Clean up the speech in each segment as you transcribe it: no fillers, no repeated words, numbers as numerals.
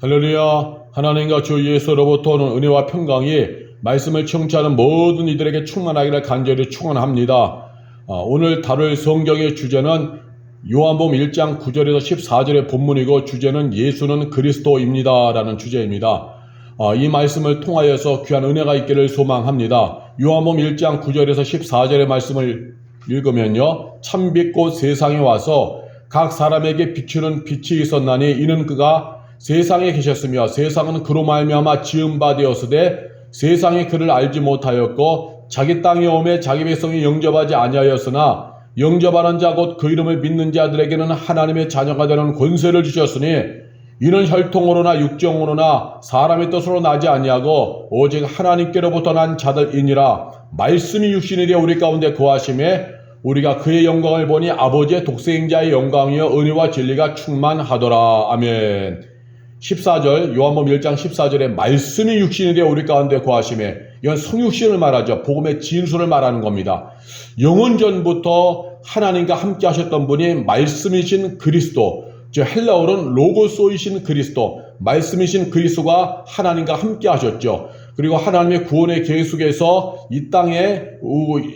할렐루야. 하나님과 주 예수로부터 오는 은혜와 평강이 말씀을 청취하는 모든 이들에게 충만하기를 간절히 축원합니다. 오늘 다룰 성경의 주제는 요한복음 1장 9절에서 14절의 본문이고, 주제는 예수는 그리스도입니다 라는 주제입니다. 이 말씀을 통하여서 귀한 은혜가 있기를 소망합니다. 요한복음 1장 9절에서 14절의 말씀을 읽으면요, 참빛꽃 세상에 와서 각 사람에게 비추는 빛이 있었나니 이는 그가 세상에 계셨으며 세상은 그로 말미암아 지은 바 되었으되 세상이 그를 알지 못하였고 자기 땅에 오매 자기 백성이 영접하지 아니하였으나 영접하는 자 곧 그 이름을 믿는 자들에게는 하나님의 자녀가 되는 권세를 주셨으니 이는 혈통으로나 육정으로나 사람의 뜻으로 나지 아니하고 오직 하나님께로부터 난 자들이니라. 말씀이 육신이 되어 우리 가운데 거하심에 우리가 그의 영광을 보니 아버지의 독생자의 영광이여 은혜와 진리가 충만하더라. 아멘. 14절, 요한복음 1장 14절에 말씀이 육신이 되어 우리 가운데 거하심에, 이건 성육신을 말하죠. 복음의 진수를 말하는 겁니다. 영원전부터 하나님과 함께 하셨던 분이 말씀이신 그리스도, 즉 헬라어로는 로고소이신 그리스도, 말씀이신 그리스도가 하나님과 함께 하셨죠. 그리고 하나님의 구원의 계획 속에서 이 땅에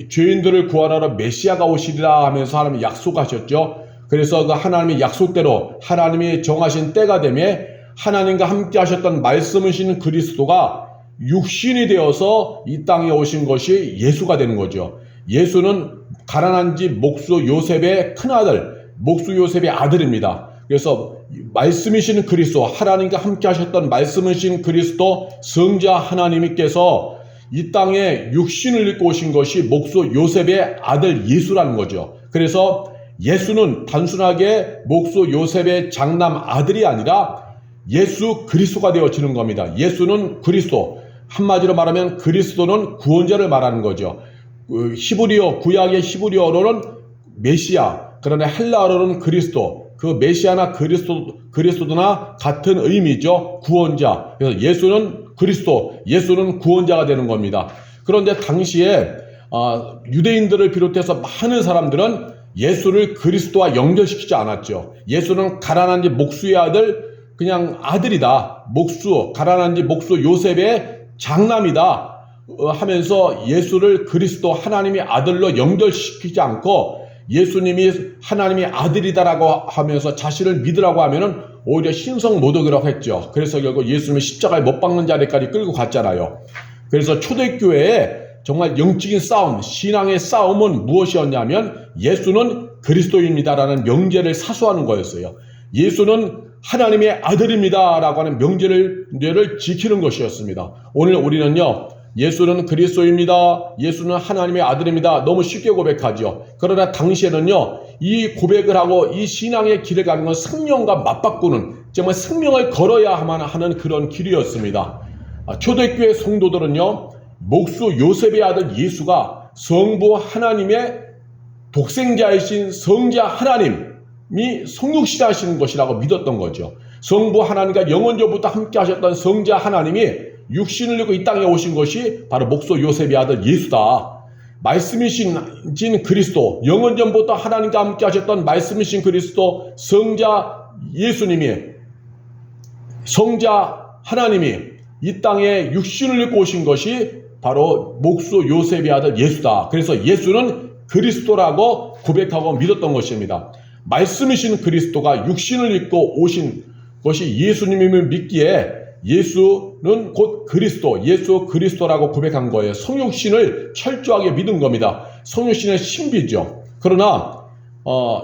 죄인들을 구원하러 메시아가 오시리라 하면서 하나님이 약속하셨죠. 그래서 그 하나님의 약속대로 하나님이 정하신 때가 되매 하나님과 함께 하셨던 말씀이신 그리스도가 육신이 되어서 이 땅에 오신 것이 예수가 되는 거죠. 예수는 가난한 집 목수 요셉의 큰아들, 목수 요셉의 아들입니다. 그래서 말씀이신 그리스도, 하나님과 함께 하셨던 말씀이신 그리스도 성자 하나님께서 이 땅에 육신을 입고 오신 것이 목수 요셉의 아들 예수라는 거죠. 그래서 예수는 단순하게 목수 요셉의 장남 아들이 아니라 예수 그리스도가 되어지는 겁니다. 예수는 그리스도, 한마디로 말하면 그리스도는 구원자를 말하는 거죠. 히브리어, 구약의 히브리어로는 메시아, 그러나 헬라어로는 그리스도, 그 메시아나 그리스도나 같은 의미죠. 구원자. 그래서 예수는 그리스도, 예수는 구원자가 되는 겁니다. 그런데 당시에 유대인들을 비롯해서 많은 사람들은 예수를 그리스도와 연결시키지 않았죠. 예수는 가난한 집 목수의 아들, 그냥 아들이다. 가난한 집 목수 요셉의 장남이다 하면서 예수를 그리스도, 하나님의 아들로 연결시키지 않고 예수님이 하나님의 아들이다라고 하면서 자신을 믿으라고 하면은 오히려 신성모독이라고 했죠. 그래서 결국 예수님을 십자가에 못 박는 자리까지 끌고 갔잖아요. 그래서 초대교회에 정말 영적인 싸움, 신앙의 싸움은 무엇이었냐면 예수는 그리스도입니다라는 명제를 사수하는 거였어요. 예수는 하나님의 아들입니다라고 하는 명제를 지키는 것이었습니다. 오늘 우리는요, 예수는 그리스도입니다, 예수는 하나님의 아들입니다, 너무 쉽게 고백하죠. 그러나 당시에는요, 이 고백을 하고 이 신앙의 길을 가는 건 생명과 맞바꾸는, 정말 생명을 걸어야만 하는 그런 길이었습니다. 초대교회 성도들은요, 목수 요셉의 아들 예수가 성부 하나님의 독생자이신 성자 하나님이 성육신하시는 것이라고 믿었던 거죠. 성부 하나님과 영원전부터 함께 하셨던 성자 하나님이 육신을 입고 이 땅에 오신 것이 바로 목수 요셉의 아들 예수다. 말씀이신 그리스도, 영원전부터 하나님과 함께 하셨던 말씀이신 그리스도 성자 예수님이, 성자 하나님이 이 땅에 육신을 입고 오신 것이 바로 목수 요셉의 아들 예수다. 그래서 예수는 그리스도라고 고백하고 믿었던 것입니다. 말씀이신 그리스도가 육신을 입고 오신 것이 예수님임을 믿기에 예수는 곧 그리스도, 예수 그리스도라고 고백한 거예요. 성육신을 철저하게 믿은 겁니다. 성육신의 신비죠. 그러나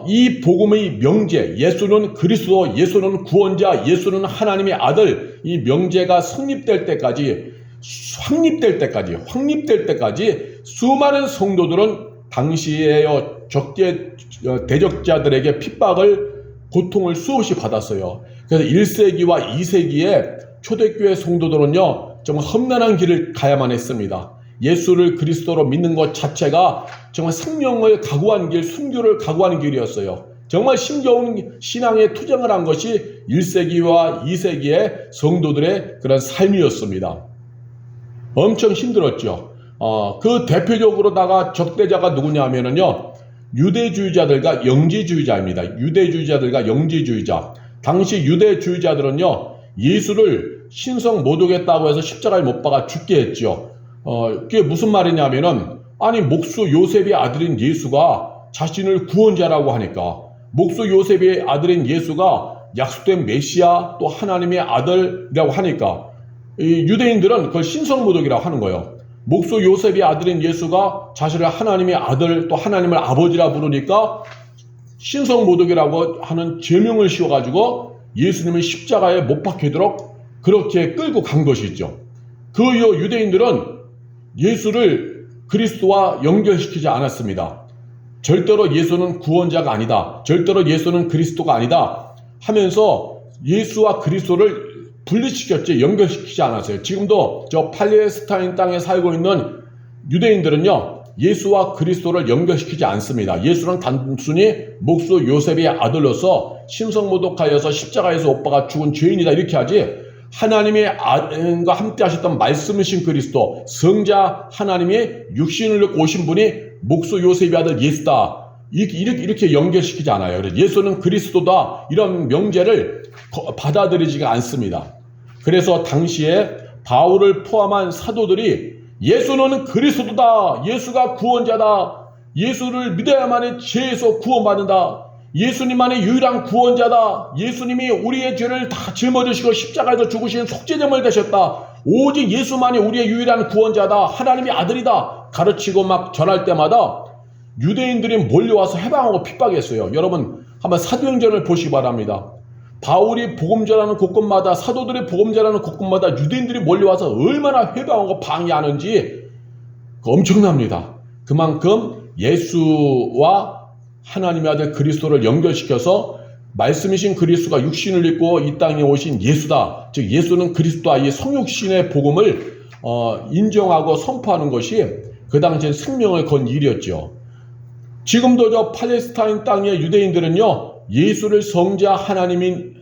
이 복음의 명제, 예수는 그리스도, 예수는 구원자, 예수는 하나님의 아들, 이 명제가 성립될 때까지, 확립될 때까지 수많은 성도들은 당시의 대적자들에게 핍박을, 고통을 수없이 받았어요. 그래서 1세기와 2세기에 초대교회 성도들은요, 정말 험난한 길을 가야만 했습니다. 예수를 그리스도로 믿는 것 자체가 정말 생명을 각오한 길, 순교를 각오하는 길이었어요. 정말 힘겨운 신앙에 투쟁을 한 것이 1세기와 2세기의 성도들의 그런 삶이었습니다. 엄청 힘들었죠. 그 대표적으로다가 적대자가 누구냐면요, 유대주의자들과 영지주의자입니다. 유대주의자들과 영지주의자. 당시 유대주의자들은요, 예수를 신성 모독했다고 해서 십자가에 못 박아 죽게 했죠. 그게 무슨 말이냐면은, 아니 목수 요셉의 아들인 예수가 자신을 구원자라고 하니까, 목수 요셉의 아들인 예수가 약속된 메시아 또 하나님의 아들이라고 하니까 이 유대인들은 그걸 신성모독이라고 하는 거예요. 목수 요셉의 아들인 예수가 자신을 하나님의 아들 또 하나님을 아버지라 부르니까 신성모독이라고 하는 제명을 씌워가지고 예수님을 십자가에 못 박히도록 그렇게 끌고 간 것이죠. 그 이후 유대인들은 예수를 그리스도와 연결시키지 않았습니다. 절대로 예수는 구원자가 아니다, 절대로 예수는 그리스도가 아니다 하면서 예수와 그리스도를 분리시켰지 연결시키지 않았어요. 지금도 저 팔레스타인 땅에 살고 있는 유대인들은요, 예수와 그리스도를 연결시키지 않습니다. 예수는 단순히 목수 요셉의 아들로서 신성모독하여서 십자가에서 오빠가 죽은 죄인이다 이렇게 하지, 하나님의 아들과 함께 하셨던 말씀이신 그리스도, 성자 하나님이 육신을 입고 오신 분이 목수 요셉의 아들 예수다 이렇게 연결시키지 않아요. 그래서 예수는 그리스도다 이런 명제를 받아들이지가 않습니다. 그래서 당시에 바울을 포함한 사도들이 예수는 그리스도다, 예수가 구원자다, 예수를 믿어야만이 죄에서 구원받는다, 예수님만이 유일한 구원자다, 예수님이 우리의 죄를 다 짊어지시고 십자가에서 죽으신 속죄제물 되셨다, 오직 예수만이 우리의 유일한 구원자다, 하나님의 아들이다 가르치고 막 전할 때마다 유대인들이 몰려와서 해방하고 핍박했어요. 여러분 한번 사도행전을 보시기 바랍니다. 바울이 복음 전하는 곳곳마다, 사도들이 복음 전하는 곳곳마다 유대인들이 몰려와서 얼마나 회방하고 방해하는지 엄청납니다. 그만큼 예수와 하나님의 아들 그리스도를 연결시켜서 말씀이신 그리스도가 육신을 입고 이 땅에 오신 예수다, 즉 예수는 그리스도와 이 성육신의 복음을 인정하고 선포하는 것이 그 당시엔 생명을 건 일이었죠. 지금도 저 팔레스타인 땅의 유대인들은요, 예수를 성자 하나님인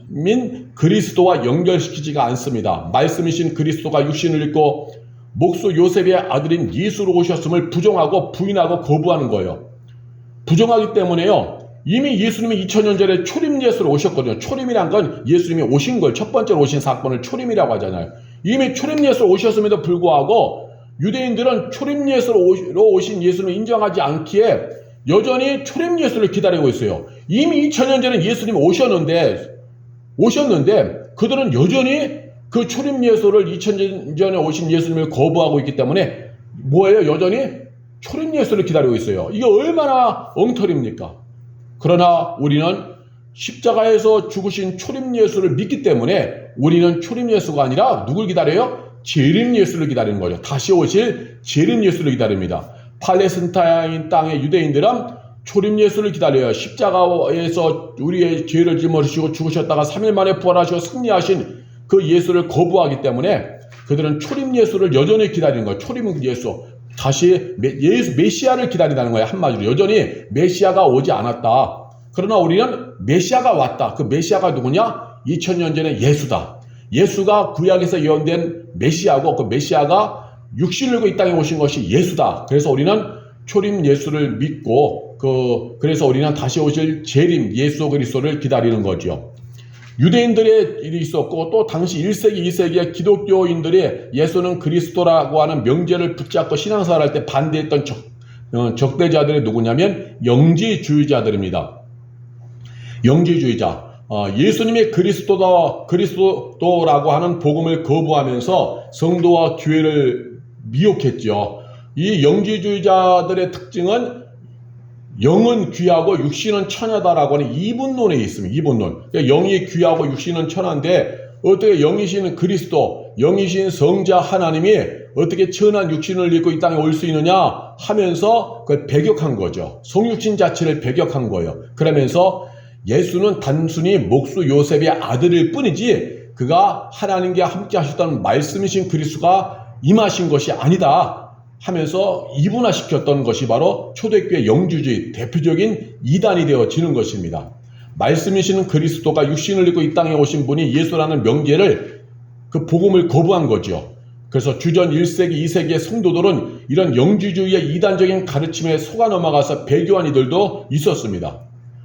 그리스도와 연결시키지가 않습니다. 말씀이신 그리스도가 육신을 입고 목수 요셉의 아들인 예수로 오셨음을 부정하고 부인하고 거부하는 거예요. 부정하기 때문에요, 이미 예수님이 2000년 전에 초림 예수로 오셨거든요. 초림이란 건 예수님이 오신 걸, 첫 번째로 오신 사건을 초림이라고 하잖아요. 이미 초림 예수로 오셨음에도 불구하고 유대인들은 초림 예수로 오신 예수님을 인정하지 않기에 여전히 초림 예수를 기다리고 있어요. 이미 2000년 전에 예수님이 오셨는데 그들은 여전히 그 초림 예수를 2000년 전에 오신 예수님을 거부하고 있기 때문에 뭐예요? 여전히 초림 예수를 기다리고 있어요. 이게 얼마나 엉터리입니까? 그러나 우리는 십자가에서 죽으신 초림 예수를 믿기 때문에 우리는 초림 예수가 아니라 누굴 기다려요? 재림 예수를 기다리는 거죠. 다시 오실 재림 예수를 기다립니다. 팔레스타인 땅의 유대인들은 초림 예수를 기다려요. 십자가에서 우리의 죄를 짊어지시고 죽으셨다가 3일 만에 부활하시고 승리하신 그 예수를 거부하기 때문에 그들은 초림 예수를 여전히 기다리는 거예요. 초림 예수, 다시 메시아를 기다린다는 거예요. 한마디로 여전히 메시아가 오지 않았다. 그러나 우리는 메시아가 왔다. 그 메시아가 누구냐? 2000년 전에 예수다. 예수가 구약에서 예언된 메시아고, 그 메시아가 육신을 입고 이 땅에 오신 것이 예수다. 그래서 우리는 초림 예수를 믿고 그래서 우리는 다시 오실 재림 예수 그리스도를 기다리는 거죠. 유대인들의 일이 있었고 또 당시 1세기 2세기의 기독교인들이 예수는 그리스도라고 하는 명제를 붙잡고 신앙생활할 때 반대했던 적대자들이 누구냐면 영지주의자들입니다. 영지주의자. 예수님이 그리스도라고 하는 복음을 거부하면서 성도와 교회를 미혹했죠. 이 영지주의자들의 특징은 영은 귀하고 육신은 천하다라고 하는 이분론에 있습니다. 이분론. 그러니까 영이 귀하고 육신은 천한데 어떻게 영이신 그리스도, 영이신 성자 하나님이 어떻게 천한 육신을 입고 이 땅에 올 수 있느냐 하면서 그걸 배격한 거죠. 성육신 자체를 배격한 거예요. 그러면서 예수는 단순히 목수 요셉의 아들일 뿐이지 그가 하나님과 함께 하셨던 말씀이신 그리스도가 임하신 것이 아니다 하면서 이분화시켰던 것이 바로 초대교회 영주주의 대표적인 이단이 되어지는 것입니다. 말씀이신 그리스도가 육신을 입고 이 땅에 오신 분이 예수라는 명제를, 그 복음을 거부한 거죠. 그래서 주전 1세기 2세기의 성도들은 이런 영주주의의 이단적인 가르침에 속아 넘어가서 배교한 이들도 있었습니다.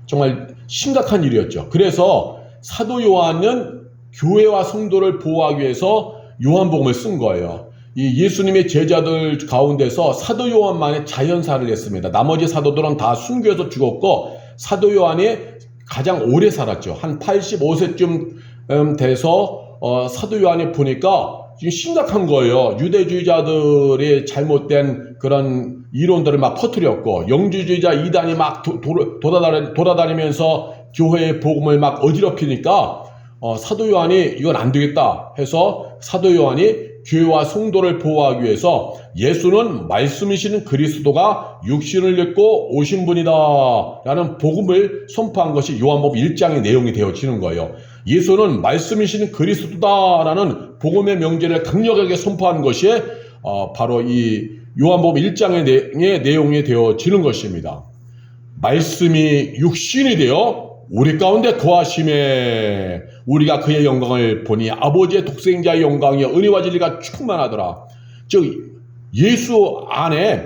정말 심각한 일이었죠. 그래서 사도 요한은 교회와 성도를 보호하기 위해서 요한복음을 쓴 거예요. 이 예수님의 제자들 가운데서 사도 요한만이 자연사를 했습니다. 나머지 사도들은 다 순교해서 죽었고 사도 요한이 가장 오래 살았죠. 한 85세쯤 돼서 사도 요한이 보니까 지금 심각한 거예요. 유대주의자들의 잘못된 그런 이론들을 막 퍼뜨렸고 영주주의자 이단이 막 돌아다니면서 교회의 복음을 막 어지럽히니까 사도 요한이 이건 안 되겠다 해서 사도 요한이 교회와 성도를 보호하기 위해서 예수는 말씀이신 그리스도가 육신을 입고 오신 분이다 라는 복음을 선포한 것이 요한복음 1장의 내용이 되어지는 거예요. 예수는 말씀이신 그리스도다 라는 복음의 명제를 강력하게 선포한 것이 바로 이 요한복음 1장의 내용이 되어지는 것입니다. 말씀이 육신이 되어 우리 가운데 거하심에 우리가 그의 영광을 보니 아버지의 독생자의 영광이여 은혜와 진리가 충만하더라. 즉 예수 안에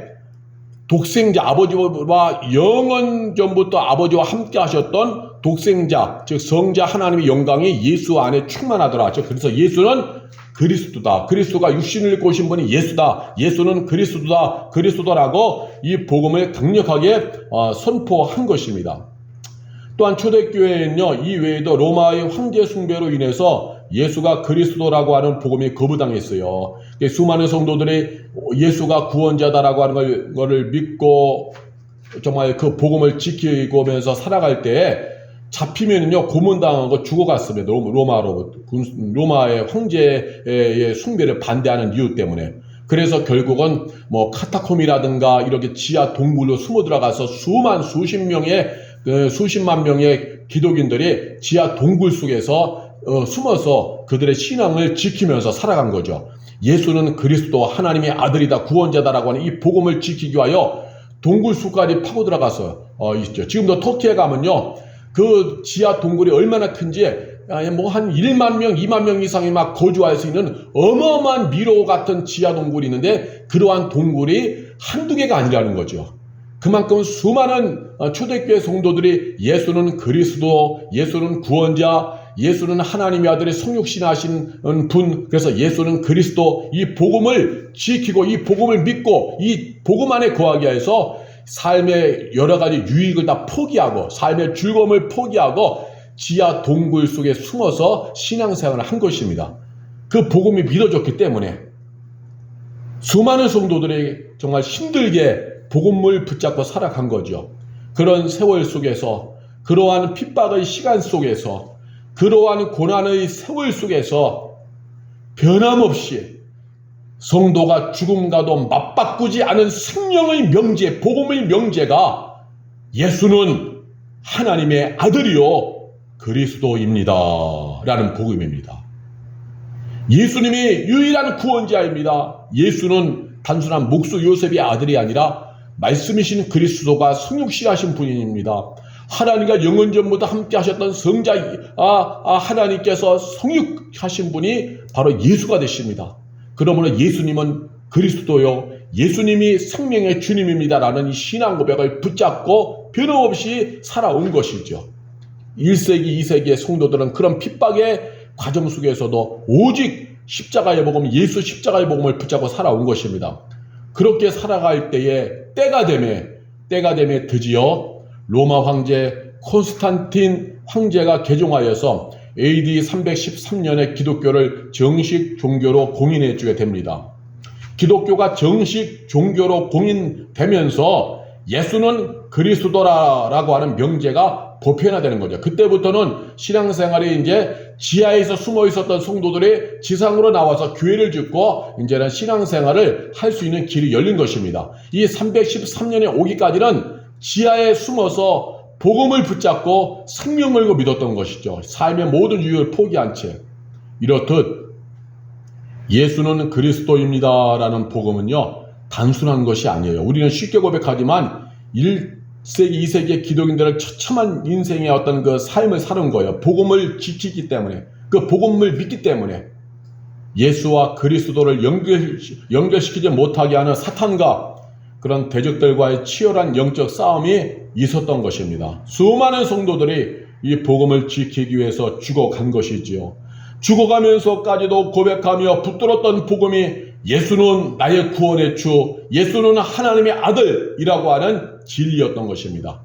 독생자 아버지와 영원 전부터 아버지와 함께 하셨던 독생자 즉 성자 하나님의 영광이 예수 안에 충만하더라. 즉 그래서 예수는 그리스도다. 그리스도가 육신을 입고 오신 분이 예수다. 예수는 그리스도다. 그리스도라고 이 복음을 강력하게 선포한 것입니다. 또한 초대교회는요, 이 외에도 로마의 황제 숭배로 인해서 예수가 그리스도라고 하는 복음이 거부당했어요. 수많은 성도들이 예수가 구원자다라고 하는 것을 믿고 정말 그 복음을 지키면서 살아갈 때에 잡히면요 고문당하고 죽어갔습니다. 로마의 황제의 숭배를 반대하는 이유 때문에. 그래서 결국은 뭐 카타콤이라든가 이렇게 지하 동굴로 숨어 들어가서 수십만 명의 기독인들이 지하 동굴 속에서 숨어서 그들의 신앙을 지키면서 살아간 거죠. 예수는 그리스도 하나님의 아들이다 구원자다라고 하는 이 복음을 지키기 위하여 동굴 속까지 파고 들어가서 있죠. 지금도 터키에 가면요 그 지하 동굴이 얼마나 큰지 뭐 한 1만 명, 2만 명 이상이 막 거주할 수 있는 어마어마한 미로 같은 지하 동굴이 있는데 그러한 동굴이 한두 개가 아니라는 거죠. 그만큼 수많은 초대교회 성도들이 예수는 그리스도, 예수는 구원자, 예수는 하나님의 아들의 성육신하신 분, 그래서 예수는 그리스도 이 복음을 지키고 이 복음을 믿고 이 복음 안에 거하기 위해서 삶의 여러 가지 유익을 다 포기하고 삶의 즐거움을 포기하고 지하 동굴 속에 숨어서 신앙생활을 한 것입니다. 그 복음이 믿어졌기 때문에 수많은 성도들이 정말 힘들게 복음을 붙잡고 살아간 거죠. 그런 세월 속에서 그러한 핍박의 시간 속에서 그러한 고난의 세월 속에서 변함없이 성도가 죽음과도 맞바꾸지 않은 생명의 명제, 복음의 명제가 예수는 하나님의 아들이요 그리스도입니다 라는 복음입니다. 예수님이 유일한 구원자입니다. 예수는 단순한 목수 요셉의 아들이 아니라 말씀이신 그리스도가 성육신하신 분입니다. 하나님과 영원전부터 함께 하셨던 성자 하나님께서 성육하신 분이 바로 예수가 되십니다. 그러므로 예수님은 그리스도요 예수님이 생명의 주님입니다라는 이 신앙 고백을 붙잡고 변함없이 살아온 것이죠. 1세기, 2세기의 성도들은 그런 핍박의 과정 속에서도 오직 십자가의 복음, 예수 십자가의 복음을 붙잡고 살아온 것입니다. 그렇게 살아갈 때에 때가 되매 드디어 로마 황제 콘스탄틴 황제가 개종하여서 AD 313년에 기독교를 정식 종교로 공인해 주게 됩니다. 기독교가 정식 종교로 공인되면서 예수는 그리스도라고 하는 명제가 보편화되는 거죠. 그때부터는 신앙생활이 이제 지하에서 숨어 있었던 성도들이 지상으로 나와서 교회를 짓고 이제는 신앙생활을 할 수 있는 길이 열린 것입니다. 이 313년에 오기까지는 지하에 숨어서 복음을 붙잡고 생명을 걸고 믿었던 것이죠. 삶의 모든 유익을 포기한 채. 이렇듯 예수는 그리스도입니다라는 복음은요 단순한 것이 아니에요. 우리는 쉽게 고백하지만 1세기, 2세기의 기독인들은 처참한 인생의 어떤 그 삶을 사는 거예요. 복음을 지키기 때문에, 그 복음을 믿기 때문에 예수와 그리스도를 연결시키지 못하게 하는 사탄과 그런 대적들과의 치열한 영적 싸움이 있었던 것입니다. 수많은 성도들이 이 복음을 지키기 위해서 죽어간 것이지요. 죽어가면서까지도 고백하며 붙들었던 복음이 예수는 나의 구원의 주, 예수는 하나님의 아들이라고 하는 진리였던 것입니다.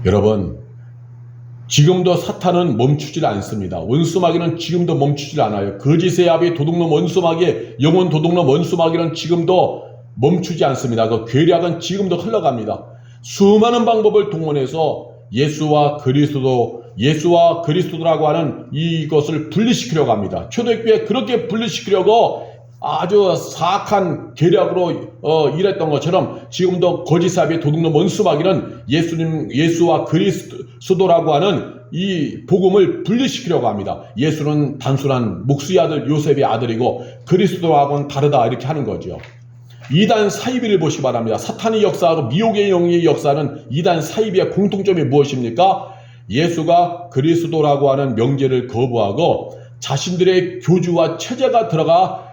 여러분, 지금도 사탄은 멈추질 않습니다. 원수마귀는 지금도 멈추질 않아요. 거짓의 아비 도둑놈 원수마귀, 영혼 도둑놈 원수마귀는 지금도 멈추지 않습니다. 그 괴략은 지금도 흘러갑니다. 수많은 방법을 동원해서 예수와 그리스도라고 하는 이것을 분리시키려고 합니다. 초대교회 그렇게 분리시키려고 아주 사악한 계략으로 일했던 것처럼 지금도 거짓사비 도둑놈 원수마귀는 예수와 그리스도라고 하는 이 복음을 분리시키려고 합니다. 예수는 단순한 목수의 아들 요셉의 아들이고 그리스도하고는 다르다 이렇게 하는 거죠. 이단 사이비를 보시기 바랍니다. 사탄의 역사하고 미혹의 영의 역사는 이단 사이비의 공통점이 무엇입니까? 예수가 그리스도라고 하는 명제를 거부하고 자신들의 교주와 체제가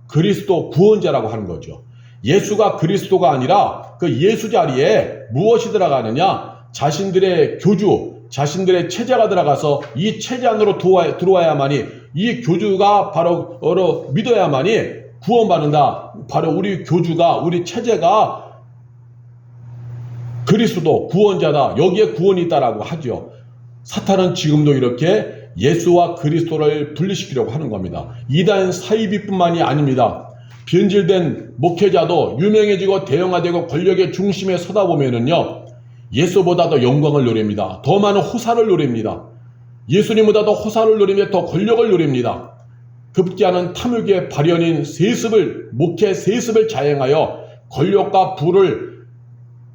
그리스도 구원자라고 하는 거죠. 예수가 그리스도가 아니라 그 예수 자리에 무엇이 들어가느냐? 자신들의 교주, 자신들의 체제가 들어가서 이 체제 안으로 들어와야만이, 이 교주가 바로 믿어야만이 구원받는다. 바로 우리 교주가, 우리 체제가 그리스도 구원자다. 여기에 구원이 있다라고 하죠. 사탄은 지금도 이렇게 예수와 그리스도를 분리시키려고 하는 겁니다. 이단 사이비뿐만이 아닙니다. 변질된 목회자도 유명해지고 대형화되고 권력의 중심에 서다 보면은요, 예수보다 더 영광을 노립니다. 더 많은 호사를 노립니다. 예수님보다 더 호사를 노리며 더 권력을 노립니다. 급기야는 탐욕의 발현인 목회 세습을 자행하여 권력과 부를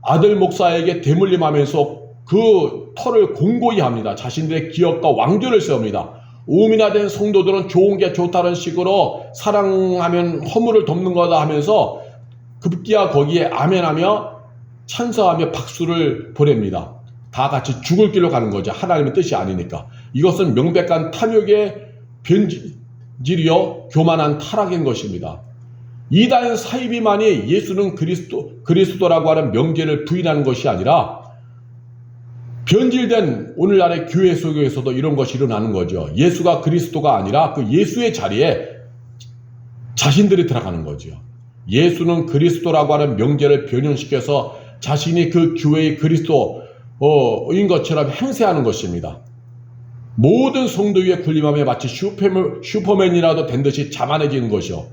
아들 목사에게 대물림하면서 그 터를 공고히 합니다. 자신들의 기업과 왕조를 세웁니다. 오미나된 성도들은 좋은 게 좋다는 식으로 사랑하면 허물을 덮는 거다 하면서 급기야 거기에 아멘하며 찬성하며 박수를 보냅니다. 다 같이 죽을 길로 가는 거죠. 하나님의 뜻이 아니니까. 이것은 명백한 탐욕의 변질이요 교만한 타락인 것입니다. 이단 사이비만이 예수는 그리스도라고 하는 명제를 부인하는 것이 아니라 변질된 오늘날의 교회 속에서도 이런 것이 일어나는 거죠. 예수가 그리스도가 아니라 그 예수의 자리에 자신들이 들어가는 거죠. 예수는 그리스도라고 하는 명제를 변형시켜서 자신이 그 교회의 그리스도인 것처럼 행세하는 것입니다. 모든 성도 위에 군림하며 마치 슈퍼맨이라도 된 듯이 자만해지는 것이요.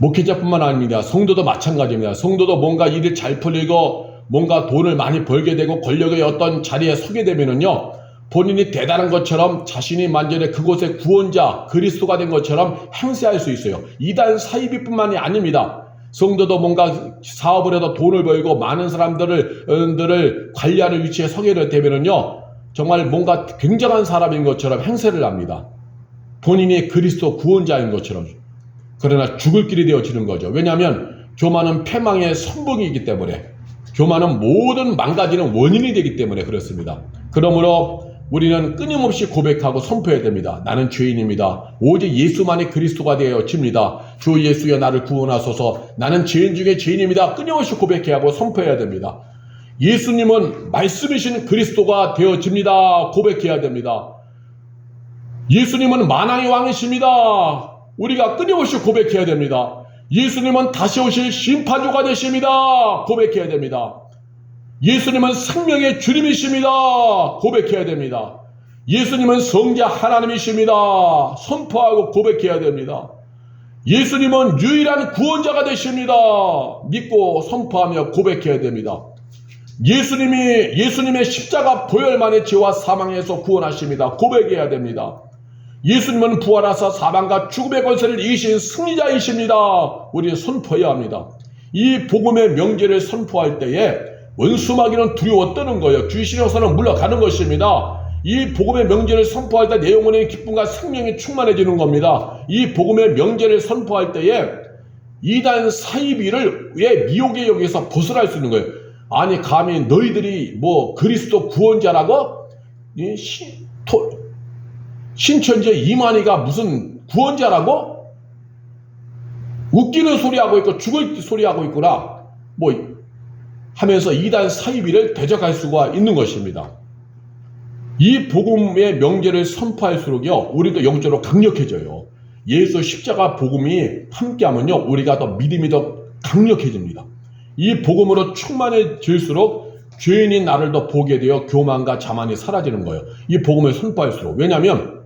목회자뿐만 아닙니다. 성도도 마찬가지입니다. 성도도 뭔가 일이 잘 풀리고 뭔가 돈을 많이 벌게 되고 권력의 어떤 자리에 서게 되면은요, 본인이 대단한 것처럼 자신이 만전에 그곳의 구원자 그리스도가 된 것처럼 행세할 수 있어요. 이단 사이비뿐만이 아닙니다. 성도도 뭔가 사업을 해서 돈을 벌고 많은 사람들을 관리하는 위치에 서게 되면은요, 정말 뭔가 굉장한 사람인 것처럼 행세를 합니다. 본인이 그리스도 구원자인 것처럼. 그러나 죽을 길이 되어지는 거죠. 왜냐하면 교만은 패망의 선봉이기 때문에, 교만은 모든 망가지는 원인이 되기 때문에 그렇습니다. 그러므로 우리는 끊임없이 고백하고 선포해야 됩니다. 나는 죄인입니다. 오직 예수만이 그리스도가 되어집니다. 주 예수여 나를 구원하소서. 나는 죄인 중에 죄인입니다. 끊임없이 고백해야 하고 선포해야 됩니다. 예수님은 말씀이신 그리스도가 되어집니다. 고백해야 됩니다. 예수님은 만왕의 왕이십니다. 우리가 끊임없이 고백해야 됩니다. 예수님은 다시 오실 심판주가 되십니다. 고백해야 됩니다. 예수님은 생명의 주님이십니다. 고백해야 됩니다. 예수님은 성자 하나님이십니다. 선포하고 고백해야 됩니다. 예수님은 유일한 구원자가 되십니다. 믿고 선포하며 고백해야 됩니다. 예수님의 십자가 보혈만의 죄와 사망에서 구원하십니다. 고백해야 됩니다. 예수님은 부활하사 사망과 죽음의 권세를 이기신 승리자이십니다. 우리는 선포해야 합니다. 이 복음의 명제를 선포할 때에 원수마귀는 두려워 떠는 거예요. 귀신의 허사는 물러가는 것입니다. 이 복음의 명제를 선포할 때 내 영혼의 기쁨과 생명이 충만해지는 겁니다. 이 복음의 명제를 선포할 때에 이단 사이비를 왜 미혹의 영에서 벗어날 수 있는 거예요. 아니 감히 너희들이 뭐 그리스도 구원자라고? 신천지에 이만희가 무슨 구원자라고? 웃기는 소리하고 있고 죽을 소리하고 있구나 뭐 하면서 이단 사이비를 대적할 수가 있는 것입니다. 이 복음의 명제를 선포할수록요, 우리도 영적으로 강력해져요. 예수 십자가 복음이 함께하면요, 우리가 더 믿음이 더 강력해집니다. 이 복음으로 충만해질수록 죄인인 나를 더 보게 되어 교만과 자만이 사라지는 거예요. 이 복음을 선포할수록. 왜냐하면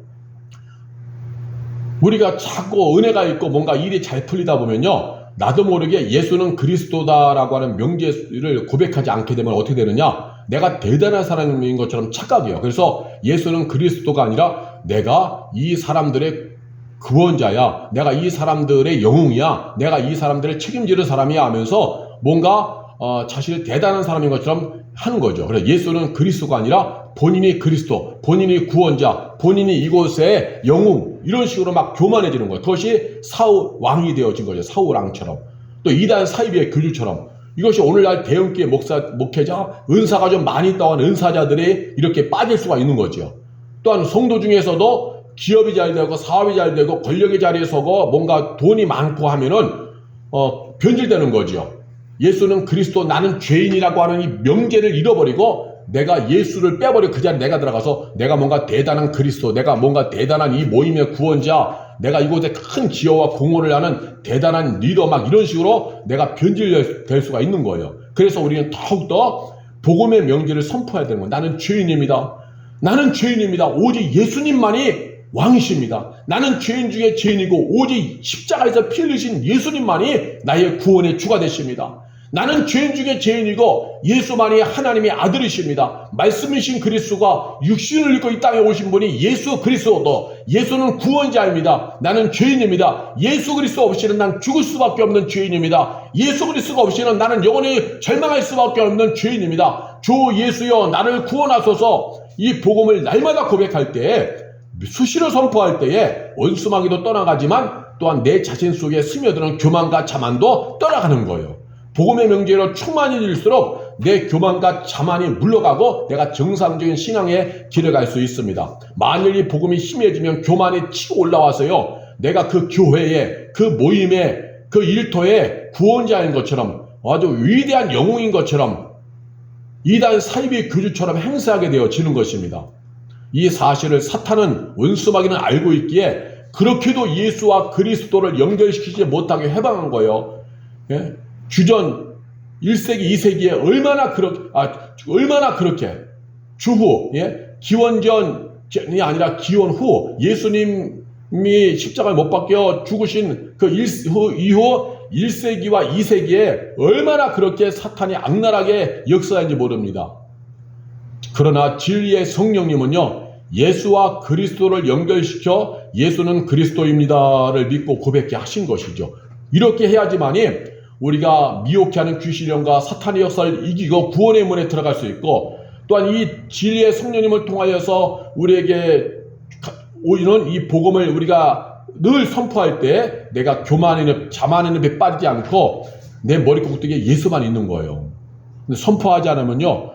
우리가 자꾸 은혜가 있고 뭔가 일이 잘 풀리다 보면요, 나도 모르게 예수는 그리스도다라고 하는 명제를 고백하지 않게 되면 어떻게 되느냐, 내가 대단한 사람인 것처럼 착각해요. 그래서 예수는 그리스도가 아니라 내가 이 사람들의 구원자야, 내가 이 사람들의 영웅이야, 내가 이 사람들을 책임지는 사람이야 하면서 뭔가 자신이 대단한 사람인 것처럼 하는 거죠. 그래서 예수는 그리스도가 아니라 본인이 그리스도, 본인이 구원자, 본인이 이곳의 영웅, 이런 식으로 막 교만해지는 거예요. 그것이 사울 왕이 되어진 거죠. 사울 왕처럼. 또 이단 사이비의 교주처럼. 이것이 오늘날 대형교회 목회자, 은사가 좀 많이 있다고 하는 은사자들이 이렇게 빠질 수가 있는 거죠. 또한 성도 중에서도 기업이 잘 되고 사업이 잘 되고 권력의 자리에 서고 뭔가 돈이 많고 하면은 변질되는 거죠. 예수는 그리스도, 나는 죄인이라고 하는 이 명제를 잃어버리고 내가 예수를 빼버리고 그 자리에 내가 들어가서 내가 뭔가 대단한 그리스도, 내가 뭔가 대단한 이 모임의 구원자, 내가 이곳에 큰 기여와 공헌을 하는 대단한 리더, 막 이런 식으로 내가 변질될 수가 있는 거예요. 그래서 우리는 더욱더 복음의 명제를 선포해야 되는 거예요. 나는 죄인입니다. 나는 죄인입니다. 오직 예수님만이 왕이십니다. 나는 죄인 중에 죄인이고 오직 십자가에서 피 흘리신 예수님만이 나의 구원의 주가 되십니다. 나는 죄인 중에 죄인이고 예수만이 하나님의 아들이십니다. 말씀이신 그리스도가 육신을 입고 이 땅에 오신 분이 예수 그리스도도, 예수는 구원자입니다. 나는 죄인입니다. 예수 그리스도 없이는 난 죽을 수밖에 없는 죄인입니다. 예수 그리스도가 없이는 나는 영원히 절망할 수밖에 없는 죄인입니다. 주 예수여 나를 구원하소서. 이 복음을 날마다 고백할 때에, 수시로 선포할 때에 원수마귀도 떠나가지만 또한 내 자신 속에 스며드는 교만과 자만도 떠나가는 거예요. 복음의 명제로 충만해질수록 내 교만과 자만이 물러가고 내가 정상적인 신앙의 길을 갈 수 있습니다. 만일 이 복음이 심해지면 교만이 치고 올라와서요, 내가 그 교회에, 그 모임에, 그 일터에 구원자인 것처럼, 아주 위대한 영웅인 것처럼, 이단 사이비 교주처럼 행세하게 되어지는 것입니다. 이 사실을 사탄은, 원수마귀는 알고 있기에 그렇게도 예수와 그리스도를 연결시키지 못하게 해방한 거예요. 예? 주전 1세기, 2세기에 얼마나 그렇게 주후, 기원전이 아니라 기원 후 예수님이 십자가에 못 박혀 죽으신 그 이후 1세기와 2세기에 얼마나 그렇게 사탄이 악랄하게 역사했는지 모릅니다. 그러나 진리의 성령님은요, 예수와 그리스도를 연결시켜 예수는 그리스도입니다를 믿고 고백해 하신 것이죠. 이렇게 해야지만이 우리가 미혹해하는 귀신령과 사탄의 역사를 이기고 구원의 문에 들어갈 수 있고, 또한 이 진리의 성령님을 통하여서 우리에게 오이는 이 복음을 우리가 늘 선포할 때 내가 교만에는, 자만에는 배 빠지지 않고 내 머리 꼭대기에 예수만 있는 거예요. 근데 선포하지 않으면요,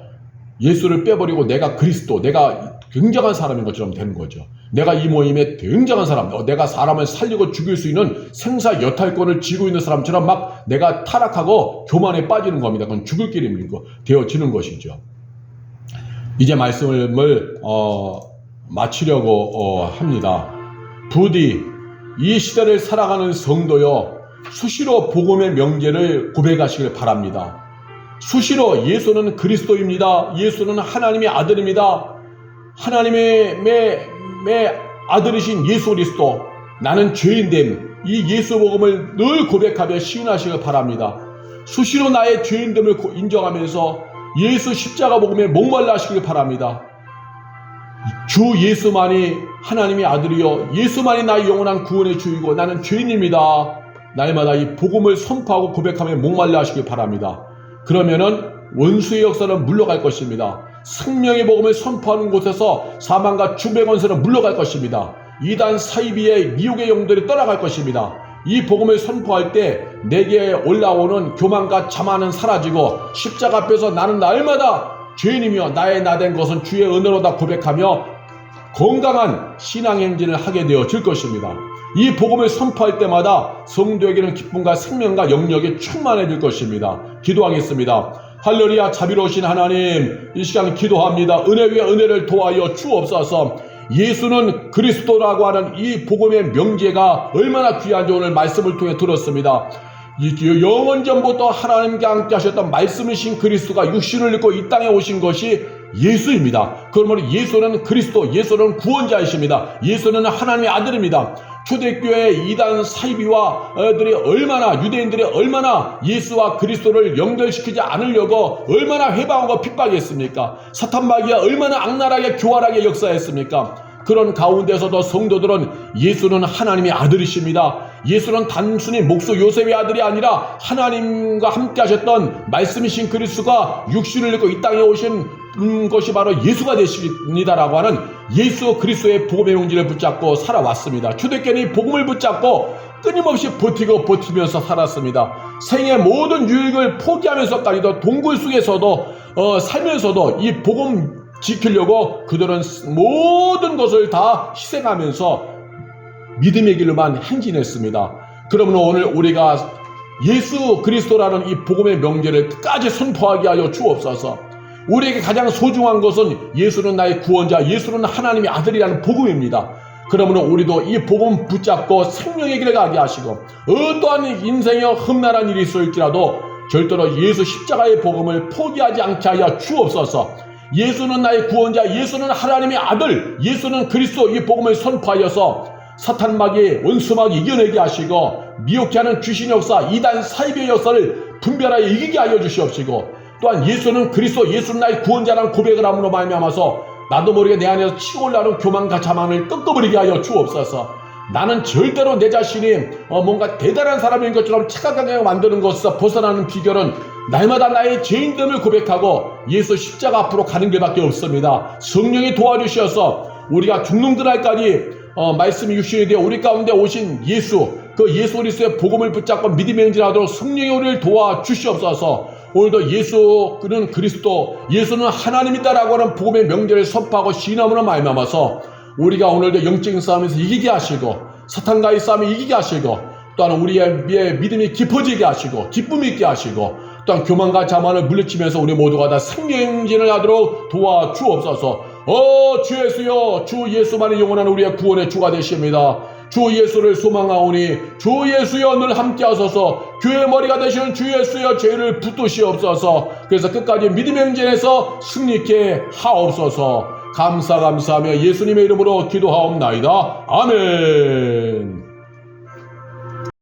예수를 빼버리고 내가 그리스도, 내가 굉장한 사람인 것처럼 되는 거죠. 내가 이 모임에 굉장한 사람, 내가 사람을 살리고 죽일 수 있는 생사 여탈권을 쥐고 있는 사람처럼 막 내가 타락하고 교만에 빠지는 겁니다. 그건 죽을 길이 되어지는 것이죠. 이제 말씀을 마치려고 합니다. 부디 이 시대를 살아가는 성도여, 수시로 복음의 명제를 고백하시길 바랍니다. 수시로 예수는 그리스도입니다. 예수는 하나님의 아들입니다. 하나님의 아들이신 예수 그리스도, 나는 죄인됨, 이 예수 복음을 늘 고백하며 시인하시길 바랍니다. 수시로 나의 죄인됨을 인정하면서 예수 십자가 복음에 목말라 하시길 바랍니다. 주 예수만이 하나님의 아들이요, 예수만이 나의 영원한 구원의 주이고 나는 죄인입니다. 날마다 이 복음을 선포하고 고백하며 목말라 하시길 바랍니다. 그러면은 원수의 역사는 물러갈 것입니다. 생명의 복음을 선포하는 곳에서 사망과 죽음의 권세는 물러갈 것입니다. 이단 사이비의 미혹의 영들이 떠나갈 것입니다. 이 복음을 선포할 때 내게 올라오는 교만과 자만은 사라지고 십자가 앞에서 나는 날마다 죄인이며 나의 나된 것은 주의 은혜로다 고백하며 건강한 신앙 행진을 하게 되어질 것입니다. 이 복음을 선포할 때마다 성도에게는 기쁨과 생명과 영역이 충만해질 것입니다. 기도하겠습니다. 할렐루야. 자비로우신 하나님, 이 시간 기도합니다. 은혜 위에 은혜를 더하여 주옵소서. 예수는 그리스도라고 하는 이 복음의 명제가 얼마나 귀한지 오늘 말씀을 통해 들었습니다. 영원전부터 하나님과 함께 하셨던 말씀이신 그리스도가 육신을 입고 이 땅에 오신 것이 예수입니다. 그러므로 예수는 그리스도, 예수는 구원자이십니다. 예수는 하나님의 아들입니다. 초대교회 이단 사이비와들이 얼마나, 유대인들이 얼마나 예수와 그리스도를 연결시키지 않으려고 얼마나 회방하고 핍박했습니까? 사탄마귀가 얼마나 악랄하게 교활하게 역사했습니까? 그런 가운데서도 성도들은 예수는 하나님의 아들이십니다. 예수는 단순히 목수 요셉의 아들이 아니라 하나님과 함께 하셨던 말씀이신 그리스도가 육신을 입고 이 땅에 오신 것이 바로 예수가 되십니다라고 하는 예수 그리스도의 복음의 용지를 붙잡고 살아왔습니다. 초대교회는 이 복음을 붙잡고 끊임없이 버티면서 살았습니다. 생의 모든 유익을 포기하면서까지도 동굴 속에서도 살면서도 이 복음 지키려고 그들은 모든 것을 다 희생하면서 믿음의 길로만 행진했습니다. 그러므로 오늘 우리가 예수 그리스도라는 이 복음의 명제를 끝까지 선포하게 하여 주옵소서. 우리에게 가장 소중한 것은 예수는 나의 구원자, 예수는 하나님의 아들이라는 복음입니다. 그러므로 우리도 이 복음 붙잡고 생명의 길을 가게 하시고 어떠한 인생의 험난한 일이 있을지라도 절대로 예수 십자가의 복음을 포기하지 않게 하여 주옵소서. 예수는 나의 구원자, 예수는 하나님의 아들, 예수는 그리스도 이 복음을 선포하여서 사탄마귀, 원수마귀 이겨내게 하시고 미혹케 하는 귀신 역사, 이단 사이비의 역사를 분별하여 이기게 하여 주시옵시고 또한 예수는 그리스도, 예수는 나의 구원자라는 고백을 함으로 말미암아서 나도 모르게 내 안에서 치고 올라오는 교만과 자만을 꺾어버리게 하여 주옵소서. 나는 절대로 내 자신이 뭔가 대단한 사람인 것처럼 착각하게 만드는 것에서 벗어나는 비결은 날마다 나의 죄인됨을 고백하고 예수 십자가 앞으로 가는 길밖에 없습니다. 성령이 도와주셔서 우리가 죽는 그날까지 말씀이 육신이 되어 우리 가운데 오신 예수, 그 예수 그리스도의 복음을 붙잡고 믿음의 행진하도록 성령이 우리를 도와주시옵소서. 오늘도 예수는 그리스도, 예수는 하나님이다라고 하는 복음의 명제를 선포하고 시인함으로 말미암아서 우리가 오늘도 영적인 싸움에서 이기게 하시고 사탄과의 싸움에 이기게 하시고 또한 우리의 믿음이 깊어지게 하시고 기쁨이 있게 하시고 또한 교만과 자만을 물리치면서 우리 모두가 다 생명행진을 하도록 도와주옵소서. 주 예수여, 주 예수만이 영원한 우리의 구원의 주가 되십니다. 주 예수를 소망하오니 주 예수여 늘 함께 하소서. 교회의 머리가 되시는 주 예수여 죄를 붙드시옵소서. 그래서 끝까지 믿음의 행진에서 승리케 하옵소서. 감사하며 예수님의 이름으로 기도하옵나이다. 아멘.